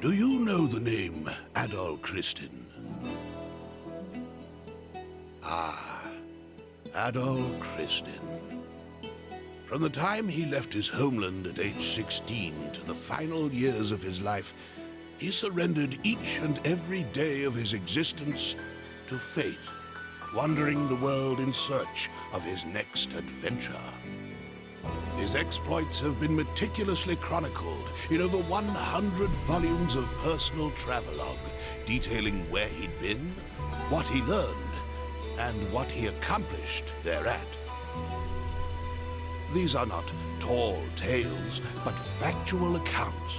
Do you know the name Adol Christin? Ah, Adol Christin. From the time he left his homeland at age 16 to the final years of his life, he surrendered each and every day of his existence to fate, wandering the world in search of his next adventure. His exploits have been meticulously chronicled in over 100 volumes of personal travelogue, detailing where he'd been, what he learned, and what he accomplished thereat. These are not tall tales, but factual accounts.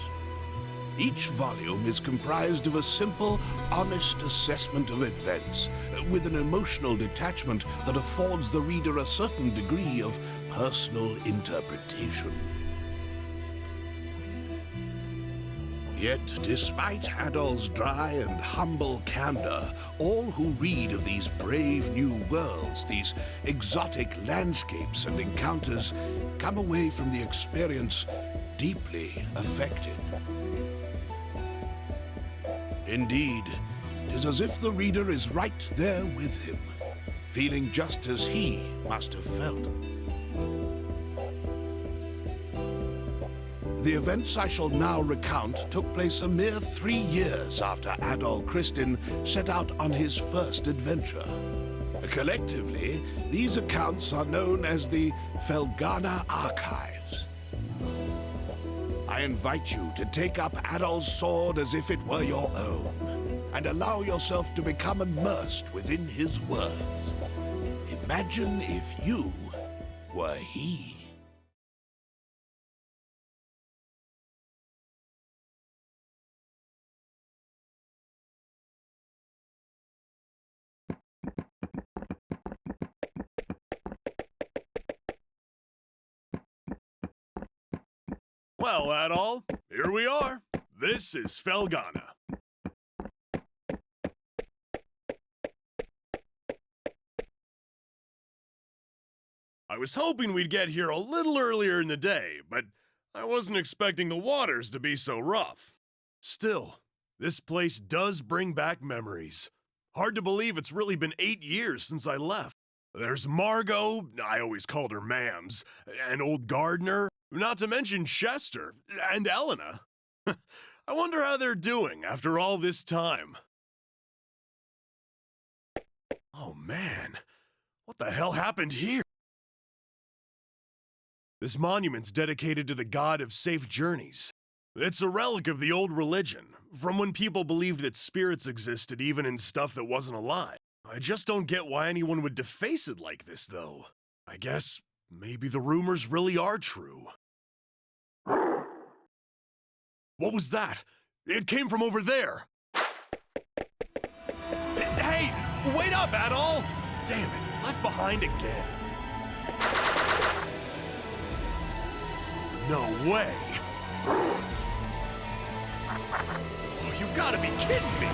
Each volume is comprised of a simple, honest assessment of events, with an emotional detachment that affords the reader a certain degree of personal interpretation. Yet, despite Adol's dry and humble candor, all who read of these brave new worlds, these exotic landscapes and encounters, come away from the experience deeply affected. Indeed, it is as if the reader is right there with him, feeling just as he must have felt. The events I shall now recount took place a mere 3 years after Adol Christin set out on his first adventure. Collectively, these accounts are known as the Felghana Archives. I invite you to take up Adol's sword as if it were your own, and allow yourself to become immersed within his words. Imagine if you were he. Well, Adol, here we are. This is Felghana. I was hoping we'd get here a little earlier in the day, but I wasn't expecting the waters to be so rough. Still, this place does bring back memories. Hard to believe it's really been 8 years since I left. There's Margot, I always called her Mams, and old Gardner, not to mention Chester, and Elena. I wonder how they're doing after all this time. Oh man, what the hell happened here? This monument's dedicated to the god of safe journeys. It's a relic of the old religion, from when people believed that spirits existed even in stuff that wasn't alive. I just don't get why anyone would deface it like this, though. I guess maybe the rumors really are true. What was that? It came from over there. Hey, wait up, Adol! Damn it, left behind again. No way. Oh, you gotta be kidding me.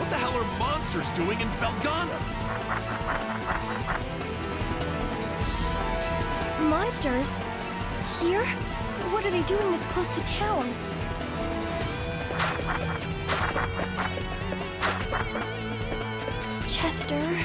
What the hell are monsters doing in Felghana? Monsters? Here? What are they doing this close to town? Chester?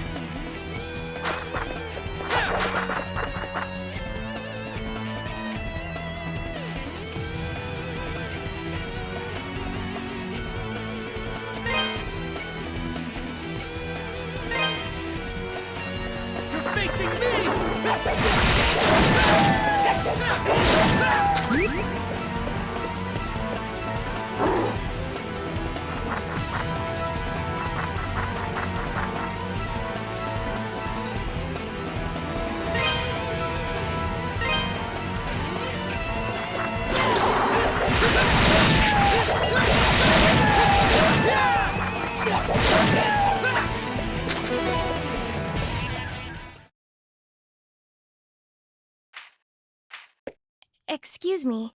Excuse me.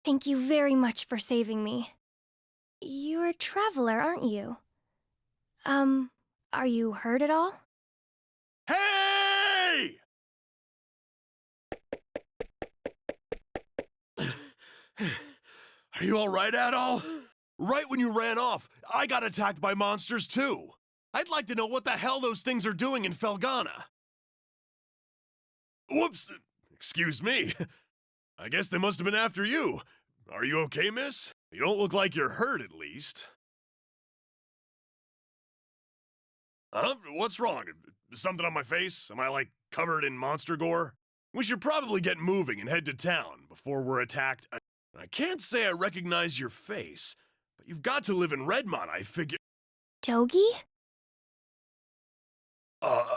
Thank you very much for saving me. You're a traveler, aren't you? Are you hurt at all? Hey! Are you alright, Adol? Right when you ran off, I got attacked by monsters too. I'd like to know what the hell those things are doing in Felghana. Whoops! Excuse me. I guess they must have been after you. Are you okay, miss? You don't look like you're hurt, at least. Huh? What's wrong? Something on my face? Am I, like, covered in monster gore? We should probably get moving and head to town before we're attacked. I can't say I recognize your face, but you've got to live in Redmont, I figure. Dogi? I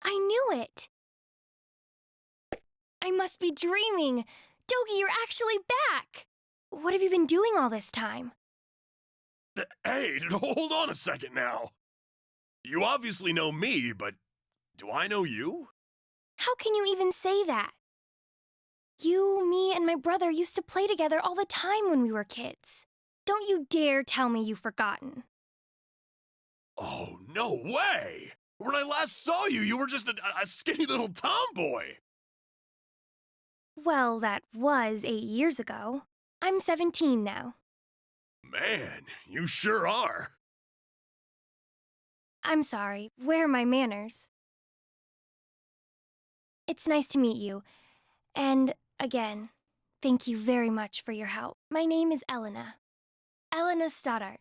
knew it! I must be dreaming! Dogi, you're actually back! What have you been doing all this time? Hey, hold on a second now. You obviously know me, but do I know you? How can you even say that? You, me, and my brother used to play together all the time when we were kids. Don't you dare tell me you've forgotten. Oh, no way! When I last saw you, you were just a skinny little tomboy. Well, that was 8 years ago. I'm 17 now. Man, you sure are. I'm sorry, where are my manners? It's nice to meet you. And, again, thank you very much for your help. My name is Elena. Elena Stoddart.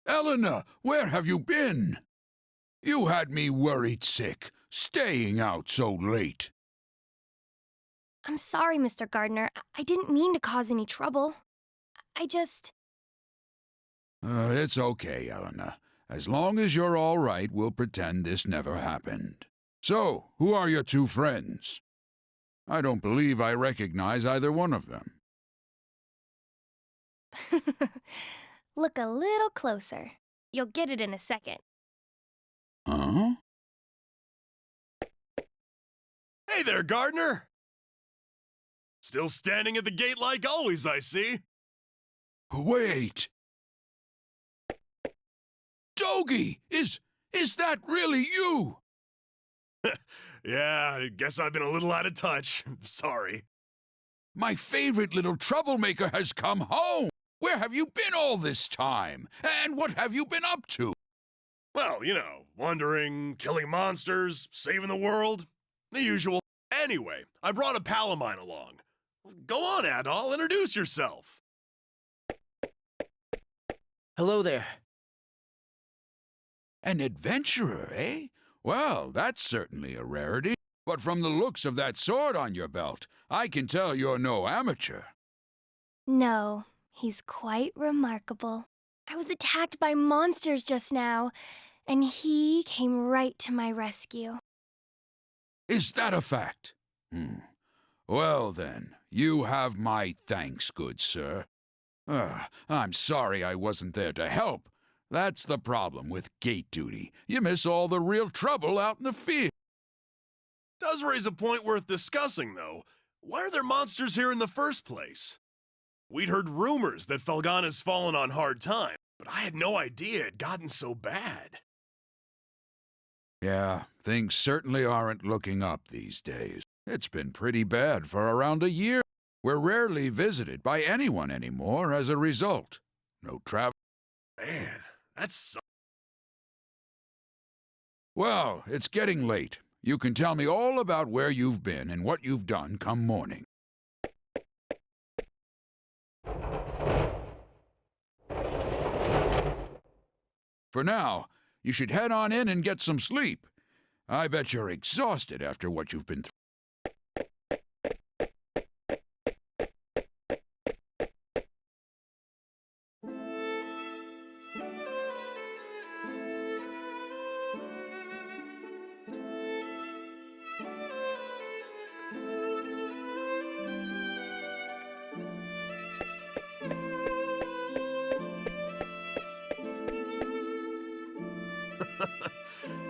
Elena, where have you been? You had me worried sick, staying out so late. I'm sorry, Mr. Gardner. I didn't mean to cause any trouble. I just... It's okay, Elena. As long as you're all right, we'll pretend this never happened. So, who are your two friends? I don't believe I recognize either one of them. Look a little closer. You'll get it in a second. Huh? Hey there, gardener! Still standing at the gate like always, I see. Wait! Dogie! Is that really you? Yeah, I guess I've been a little out of touch. Sorry. My favorite little troublemaker has come home! Where have you been all this time? And what have you been up to? Well, you know, wandering, killing monsters, saving the world. The usual. Anyway, I brought a pal of mine along. Go on, Adol, introduce yourself. Hello there. An adventurer, eh? Well, that's certainly a rarity. But from the looks of that sword on your belt, I can tell you're no amateur. No, he's quite remarkable. I was attacked by monsters just now, and he came right to my rescue. Is that a fact? Well then, you have my thanks, good sir. I'm sorry I wasn't there to help. That's the problem with gate duty. You miss all the real trouble out in the field. Does raise a point worth discussing, though. Why are there monsters here in the first place? We'd heard rumors that Felghana's fallen on hard times, but I had no idea it had gotten so bad. Yeah, things certainly aren't looking up these days. It's been pretty bad for around a year. We're rarely visited by anyone anymore as a result. No travel. Man, that's... Well, it's getting late. You can tell me all about where you've been and what you've done come morning. For now, you should head on in and get some sleep. I bet you're exhausted after what you've been through.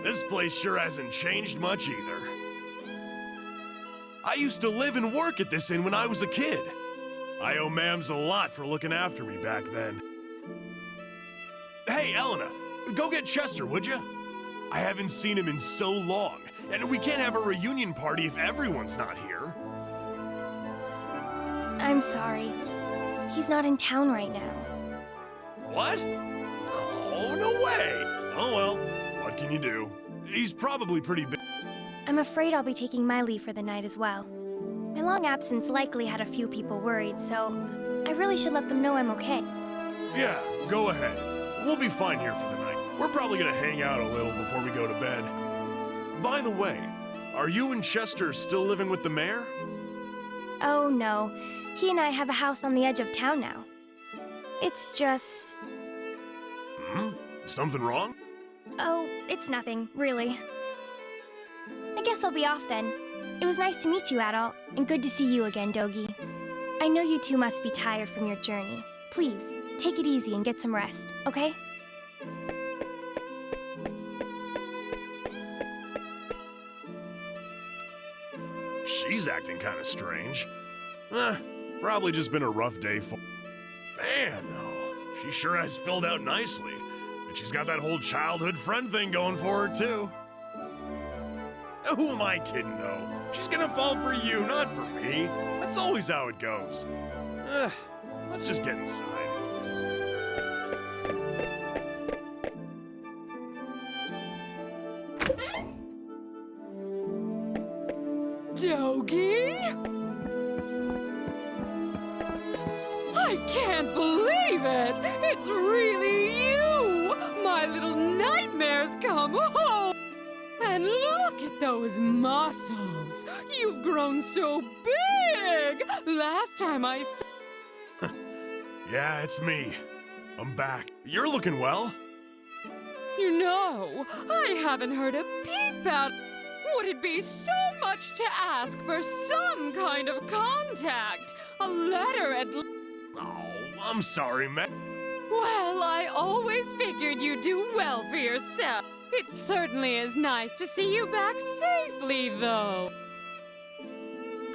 This place sure hasn't changed much either. I used to live and work at this inn when I was a kid. I owe Mams a lot for looking after me back then. Hey, Elena, go get Chester, would you? I haven't seen him in so long, and we can't have a reunion party if everyone's not here. I'm sorry. He's not in town right now. What? Oh, no way! Oh well, what can you do? He's probably pretty big. I'm afraid I'll be taking my leave for the night as well. My long absence likely had a few people worried, so I really should let them know I'm okay. Yeah, go ahead. We'll be fine here for the night. We're probably gonna hang out a little before we go to bed. By the way, are you and Chester still living with the mayor? Oh no, he and I have a house on the edge of town now. It's just... Something wrong? Oh, it's nothing, really. I guess I'll be off then. It was nice to meet you, Adol, and good to see you again, Dogie. I know you two must be tired from your journey. Please, take it easy and get some rest, okay? She's acting kind of strange. Probably just been a rough day for... Man, though, she sure has filled out nicely. And she's got that whole childhood friend thing going for her, too. Who am I kidding, though? She's gonna fall for you, not for me. That's always how it goes. Let's just get inside. Dogie? I can't believe it! It's really you! My little nightmare's come home! And look at those muscles! You've grown so big! Last time I saw... Yeah, it's me. I'm back. You're looking well. You know, I haven't heard a peep out... Would it be so much to ask for some kind of contact? A letter at Oh, I'm sorry, man. Well, I always figured you'd do well for yourself. It certainly is nice to see you back safely, though.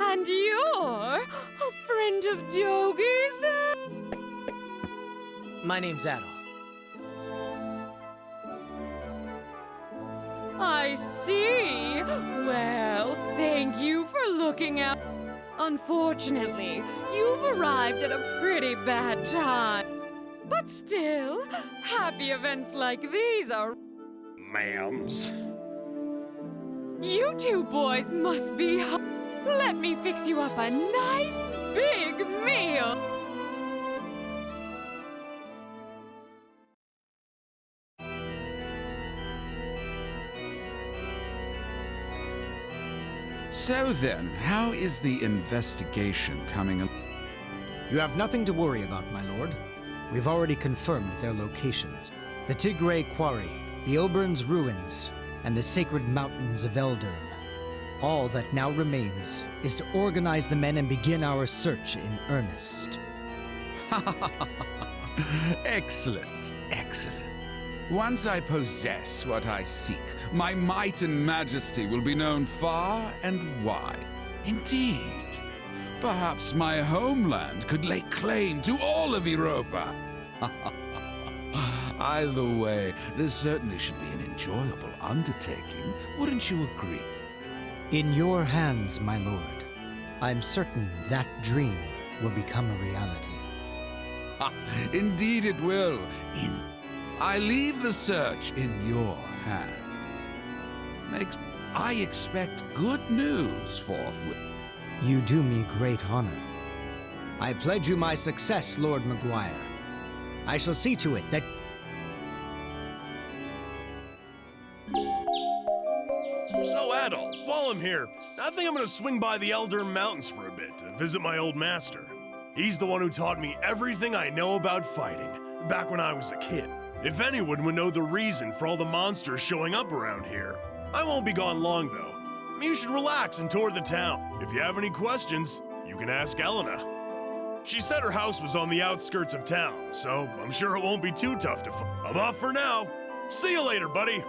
And you're a friend of Dogi's, then? My name's Adol. I see. Well, thank you for looking out. Unfortunately, you've arrived at a pretty bad time. But still, happy events like these are... Ma'ams. You two boys must be... Let me fix you up a nice big meal. So then, how is the investigation coming along? You have nothing to worry about, my lord. We've already confirmed their locations. The Tigray Quarry, the Oberon's ruins, and the sacred mountains of Eldern. All that now remains is to organize the men and begin our search in earnest. Excellent, excellent. Once I possess what I seek, my might and majesty will be known far and wide. Indeed, perhaps my homeland could lay claim to all of Europa. Either way, this certainly should be an enjoyable undertaking, wouldn't you agree? In your hands, my lord. I'm certain that dream will become a reality. Indeed it will. I leave the search in your hands. I expect good news forthwith. You do me great honor. I pledge you my success, Lord Maguire. I shall see to it that... So, Adol, while I'm here, I think I'm gonna swing by the Elder Mountains for a bit to visit my old master. He's the one who taught me everything I know about fighting, back when I was a kid. If anyone would know the reason for all the monsters showing up around here. I won't be gone long, though. You should relax and tour the town. If you have any questions, you can ask Elena. She said her house was on the outskirts of town, so I'm sure it won't be too tough to find. I'm off for now. See you later, buddy.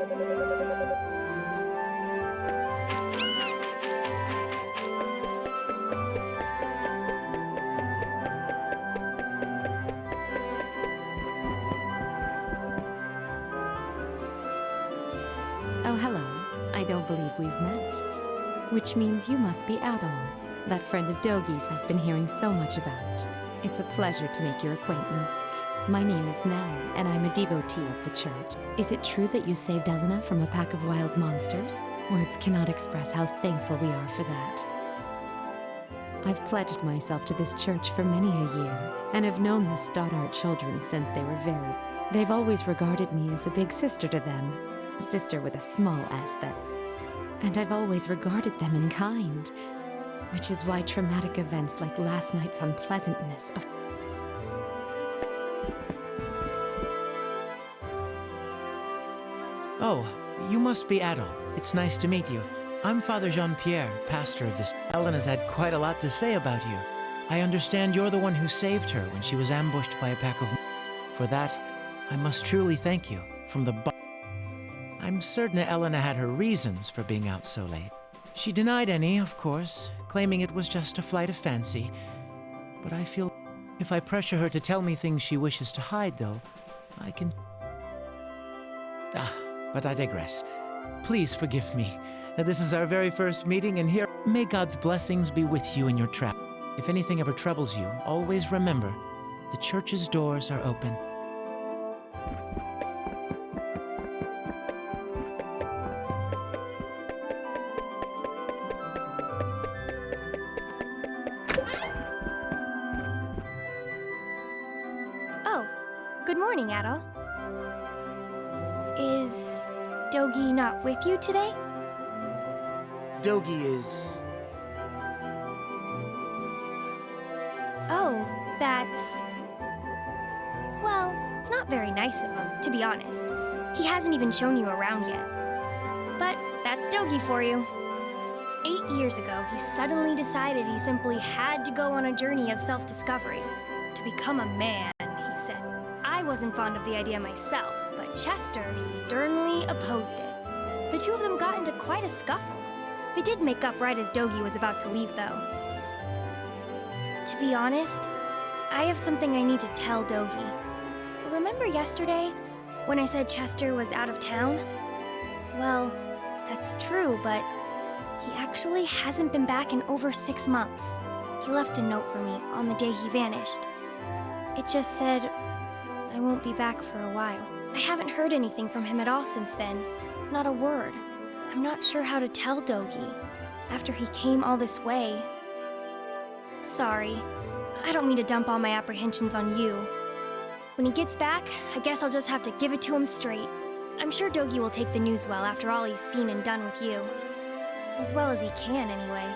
Oh, hello. I don't believe we've met. Which means you must be Adol, that friend of Dogi's I've been hearing so much about. It's a pleasure to make your acquaintance. My name is Nag, and I'm a devotee of the church. Is it true that you saved Elena from a pack of wild monsters? Words cannot express how thankful we are for that. I've pledged myself to this church for many a year, and have known the Stoddart children since they were very. They've always regarded me as a big sister to them. Sister with a small s there. And I've always regarded them in kind, which is why traumatic events like last night's unpleasantness of Oh, you must be Adol. It's nice to meet you. I'm Father Jean-Pierre, pastor of this. Elena's had quite a lot to say about you. I understand you're the one who saved her when she was ambushed by a pack of. For that, I must truly thank you from the I'm certain Elena had her reasons for being out so late. She denied any, of course, claiming it was just a flight of fancy. But I feel if I pressure her to tell me things she wishes to hide, though, I can... but I digress. Please forgive me. This is our very first meeting, and here... May God's blessings be with you in your trap. If anything ever troubles you, always remember, the church's doors are open. Oh, good morning, Adol. Is Dogi not with you today? Dogi is... Oh, that's... Well, it's not very nice of him, to be honest. He hasn't even shown you around yet. But that's Dogi for you. 8 years ago, he suddenly decided he simply had to go on a journey of self-discovery. To become a man, he said. I wasn't fond of the idea myself, but Chester sternly opposed it. The two of them got into quite a scuffle. They did make up right as Dogi was about to leave, though. To be honest, I have something I need to tell Dogi. Remember yesterday, when I said Chester was out of town? Well, that's true, but he actually hasn't been back in over 6 months. He left a note for me on the day he vanished. It just said, I won't be back for a while. I haven't heard anything from him at all since then. Not a word. I'm not sure how to tell Dogi, after he came all this way. Sorry. I don't mean to dump all my apprehensions on you. When he gets back, I guess I'll just have to give it to him straight. I'm sure Dogi will take the news well after all he's seen and done with you. As well as he can, anyway.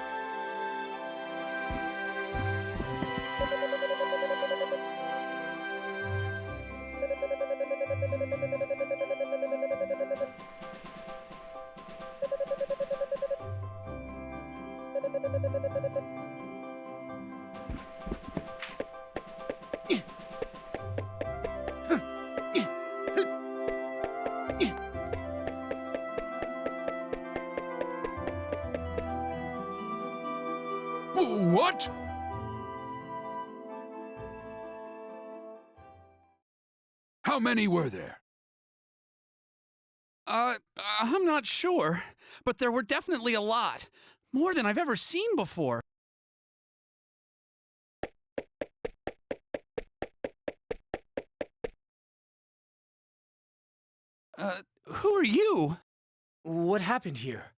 What? How many were there? I'm not sure, but there were definitely a lot. More than I've ever seen before. Who are you? What happened here?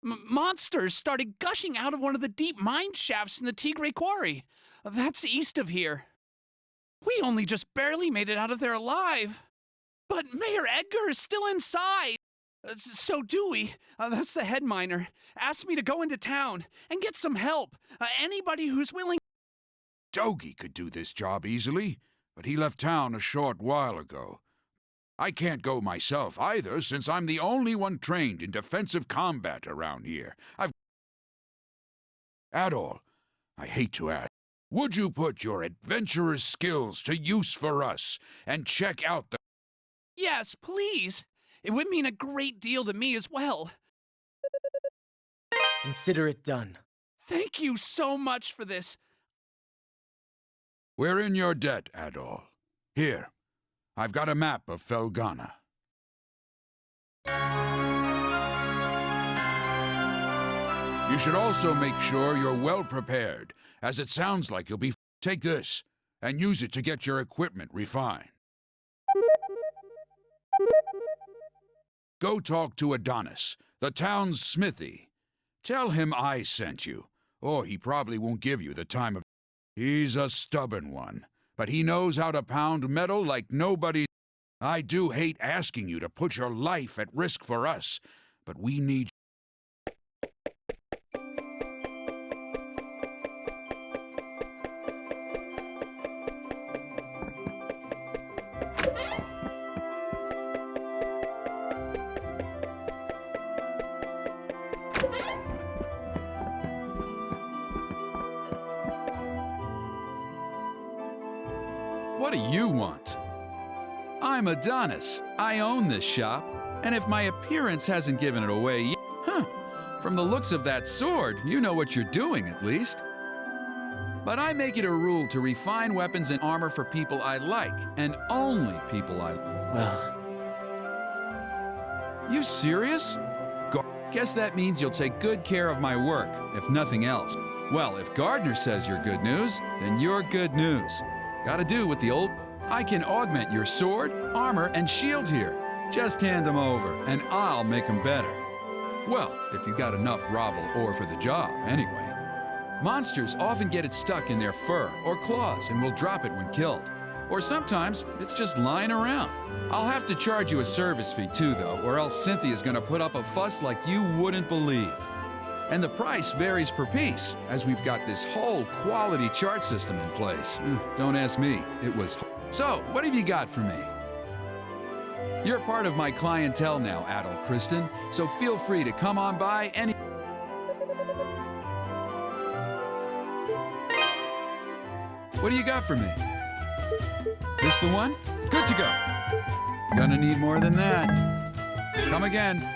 Monsters started gushing out of one of the deep mine shafts in the Tigray Quarry. That's east of here. We only just barely made it out of there alive. But Mayor Edgar is still inside. So Dewey, that's the head miner, asked me to go into town and get some help. Anybody who's willing. Dogi could do this job easily, but he left town a short while ago. I can't go myself either, since I'm the only one trained in defensive combat around here. Adol, I hate to ask, would you put your adventurer's skills to use for us and check out the... Yes, please. It would mean a great deal to me as well. Consider it done. Thank you so much for this. We're in your debt, Adol. Here, I've got a map of Felghana. You should also make sure you're well prepared, as it sounds like you'll be... Take this, and use it to get your equipment refined. Go talk to Adonis, the town's smithy. Tell him I sent you, or he probably won't give you the time of... He's a stubborn one, but he knows how to pound metal like nobody... I do hate asking you to put your life at risk for us, but we need... What do you want? I'm Adonis. I own this shop, and if my appearance hasn't given it away yet... From the looks of that sword, you know what you're doing, at least. But I make it a rule to refine weapons and armor for people I like, and only people I... Well, You serious? Guess that means you'll take good care of my work, if nothing else. Well, if Gardner says you're good news, then you're good news. Gotta do with the old... I can augment your sword, armor, and shield here. Just hand them over, and I'll make them better. Well, if you got enough Ravel ore for the job, anyway. Monsters often get it stuck in their fur or claws and will drop it when killed. Or sometimes, it's just lying around. I'll have to charge you a service fee too, though, or else Cynthia's gonna put up a fuss like you wouldn't believe. And the price varies per piece, as we've got this whole quality chart system in place. Don't ask me, it was... So, what have you got for me? You're part of my clientele now, Adol Christin, so feel free to come on by any... What do you got for me? This the one? Good to go. Gonna need more than that. Come again.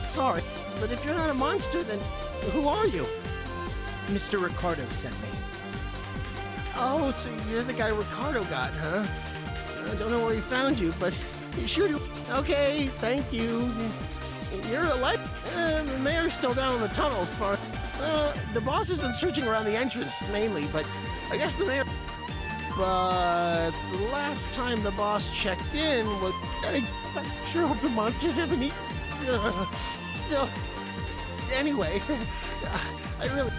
Sorry, but if you're not a monster, then who are you? Mr. Ricardo sent me. Oh, so you're the guy Ricardo got, huh? I don't know where he found you, but you sure do. Okay, thank you. You're alive. The mayor's still down in the tunnels for... the boss has been searching around the entrance, mainly, but I guess the mayor... But the last time the boss checked in was... I sure hope the monsters haven't eaten... anyway, I really...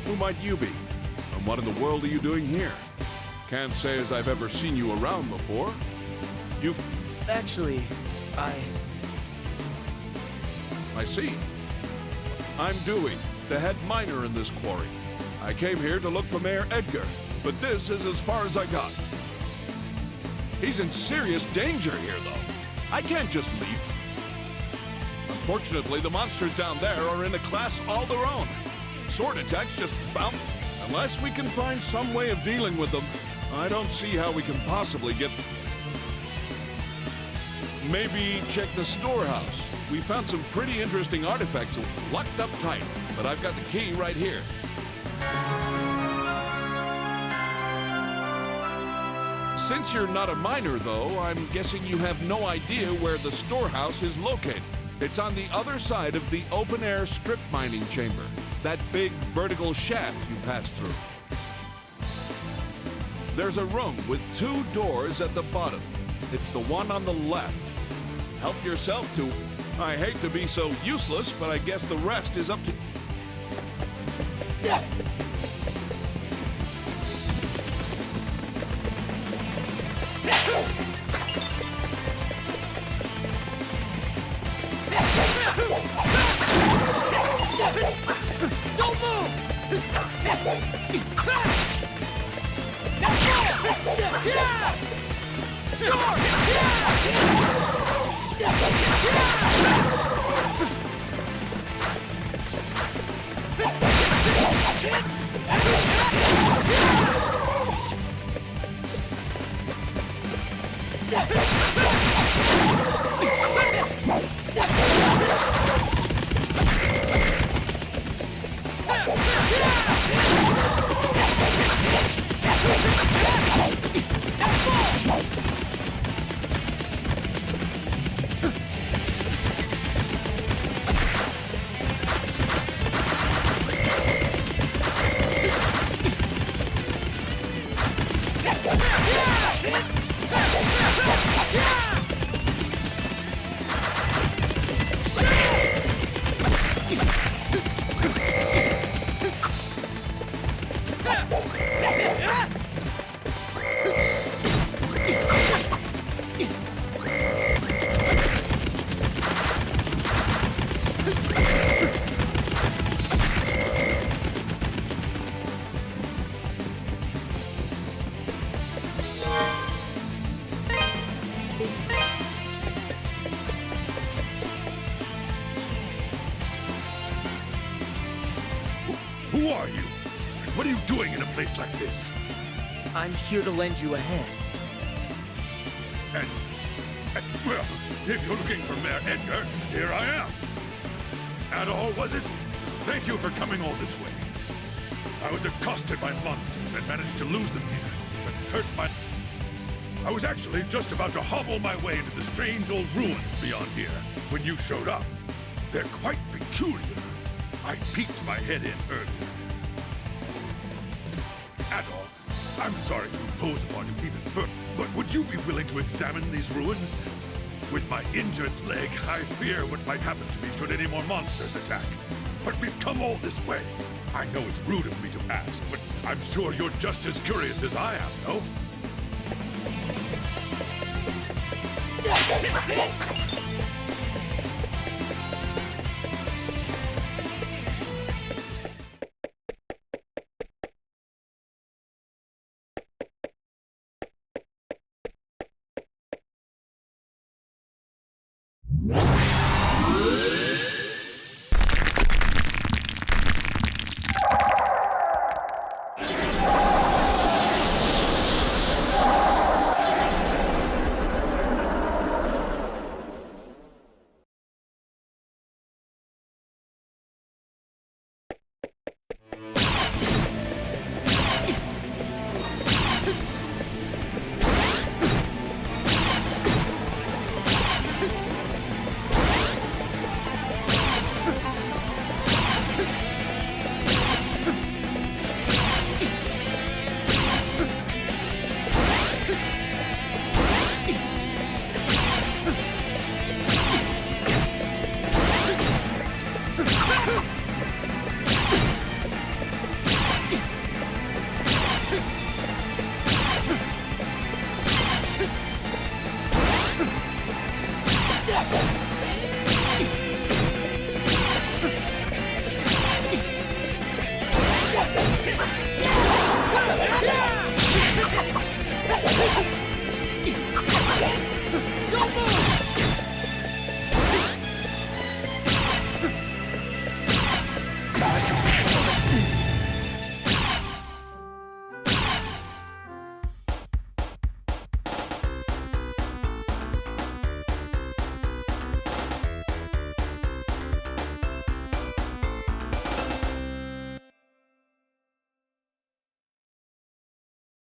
Who might you be? And what in the world are you doing here? Can't say as I've ever seen you around before. You've... Actually, I see. I'm Dewey, the head miner in this quarry. I came here to look for Mayor Edgar, but this is as far as I got. He's in serious danger here, though. I can't just leave. Unfortunately, the monsters down there are in a class all their own. Sword attacks just bounce. Unless we can find some way of dealing with them, I don't see how we can possibly get... Maybe check the storehouse. We found some pretty interesting artifacts locked up tight, but I've got the key right here. Since you're not a miner, though, I'm guessing you have no idea where the storehouse is located. It's on the other side of the open-air strip mining chamber, that big vertical shaft you pass through. There's a room with 2 doors at the bottom. It's the one on the left. Help yourself to... I hate to be so useless, but I guess the rest is up to... Who are you? And what are you doing in a place like this? I'm here to lend you a hand. And well, if you're looking for Mayor Edgar, here I am. Adol, was it? Thank you for coming all this way. I was accosted by monsters and managed to lose them here, but hurt my... I was actually just about to hobble my way into the strange old ruins beyond here when you showed up. They're quite peculiar. I peeked my head in earlier. Adol, I'm sorry to impose upon you even further, but would you be willing to examine these ruins? With my injured leg, I fear what might happen to me should any more monsters attack. But we've come all this way. I know it's rude of me to ask, but I'm sure you're just as curious as I am, no?